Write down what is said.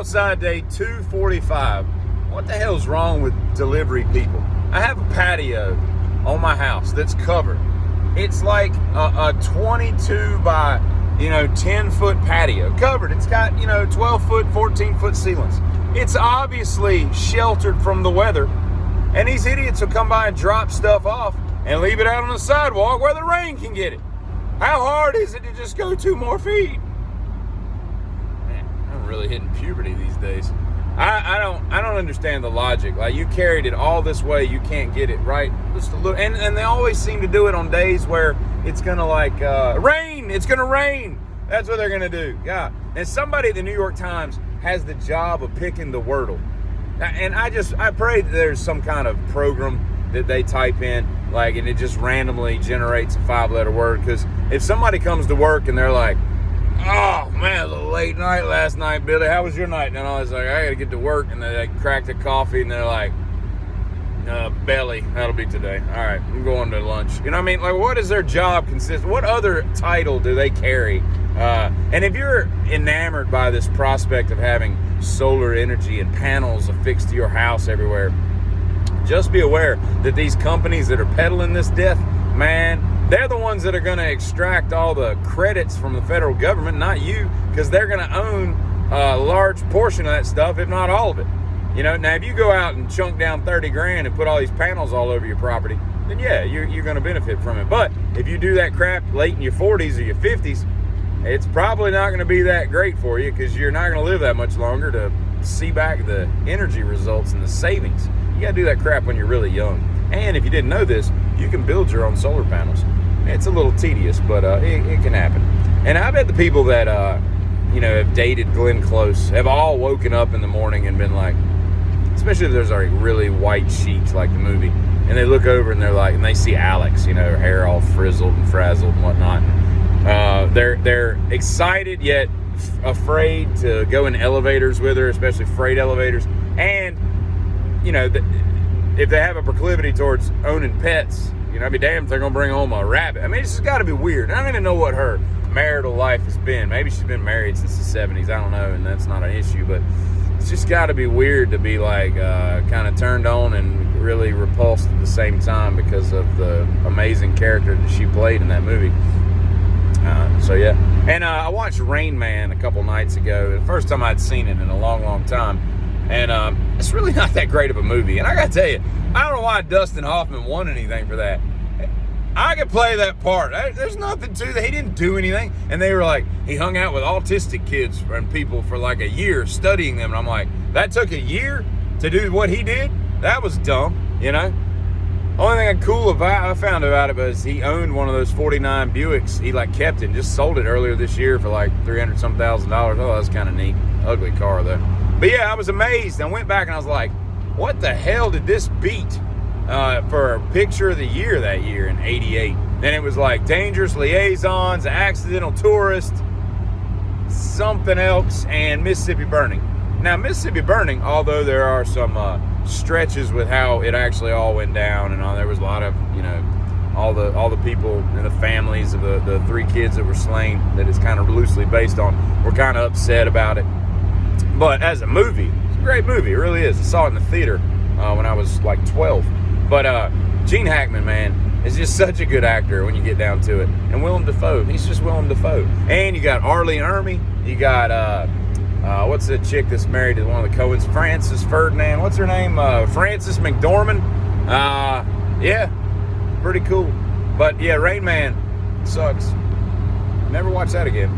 Broadside day 245. What the hell's wrong with delivery people? I have a patio on my house that's covered. It's like a 22 by 10-foot patio covered. It's got 12-foot, 14-foot ceilings. It's obviously sheltered from the weather, and these idiots will come by and drop stuff off and leave it out on the sidewalk where the rain can get it. How hard is it to just go 2 more feet? Man, I'm really hitting puberty these days. I don't understand the logic. Like, you carried it all this way, you can't get it right. Just a little, and they always seem to do it on days where it's gonna rain. It's gonna rain. That's what they're gonna do. Yeah. And somebody at the New York Times has the job of picking the wordle. And I pray that there's some kind of program that they type in, and it just randomly generates a 5-letter word. Because if somebody comes to work and they're like, "Oh man, a little late night last night, Billy. How was your night?" And I was like, "I gotta get to work." And they cracked a coffee and they're like, "Belly, that'll be today. All right, I'm going to lunch." You know what I mean? Like, what does their job consist? What other title do they carry? And if you're enamored by this prospect of having solar energy and panels affixed to your house everywhere, just be aware that these companies that are peddling this death, man, they're the ones that are going to extract all the credits from the federal government, not you, because they're going to own a large portion of that stuff, if not all of it. Now if you go out and chunk down 30 grand and put all these panels all over your property, then yeah, you're going to benefit from it. But if you do that crap late in your 40s or your 50s, it's probably not going to be that great for you, because you're not going to live that much longer to see back the energy results and the savings. You got to do that crap when you're really young. And if you didn't know this, you can build your own solar panels. It's a little tedious, but it can happen. And I bet the people that have dated Glenn Close have all woken up in the morning and been like, especially if there's a really white sheet like the movie, and they look over and they're like, and they see Alex, her hair all frizzled and frazzled and whatnot. They're excited yet afraid to go in elevators with her, especially freight elevators. And if they have a proclivity towards owning pets, I'd be damned if they're gonna bring home a rabbit. I mean, it's just got to be weird. I don't even know what her marital life has been. Maybe she's been married since the 70s. I don't know, and that's not an issue. But it's just got to be weird to be kind of turned on and really repulsed at the same time because of the amazing character that she played in that movie. So yeah, and I watched Rain Man a couple nights ago. The first time I'd seen it in a long, long time, and it's really not that great of a movie. And I gotta tell you, I don't know why Dustin Hoffman won anything for that. I could play that part. There's nothing to that. He didn't do anything. And they were like, he hung out with autistic kids and people for like a year studying them. And I'm like, that took a year to do what he did? That was dumb, Only thing cool I found about it was he owned one of those 49 Buicks. He kept it and just sold it earlier this year for $300-some thousand. Oh, that was kind of neat. Ugly car though. But yeah, I was amazed. I went back and I was like, what the hell did this beat for a picture of the year that year in '88? Then it was Dangerous Liaisons, Accidental Tourist, something else, and Mississippi Burning. Now, Mississippi Burning, although there are some stretches with how it actually all went down and all, there was a lot of, all the people and the families of the 3 kids that were slain that it's kind of loosely based on were kind of upset about it. But as a movie, it's a great movie. It really is. I saw it in the theater when I was 12. But Gene Hackman, man, is just such a good actor when you get down to it. And Willem Dafoe, he's just Willem Dafoe. And you got Arlie Ermey. You got what's the chick that's married to one of the Coens? Frances Ferdinand. What's her name? Frances McDormand. Yeah, pretty cool. But yeah, Rain Man sucks. Never watch that again.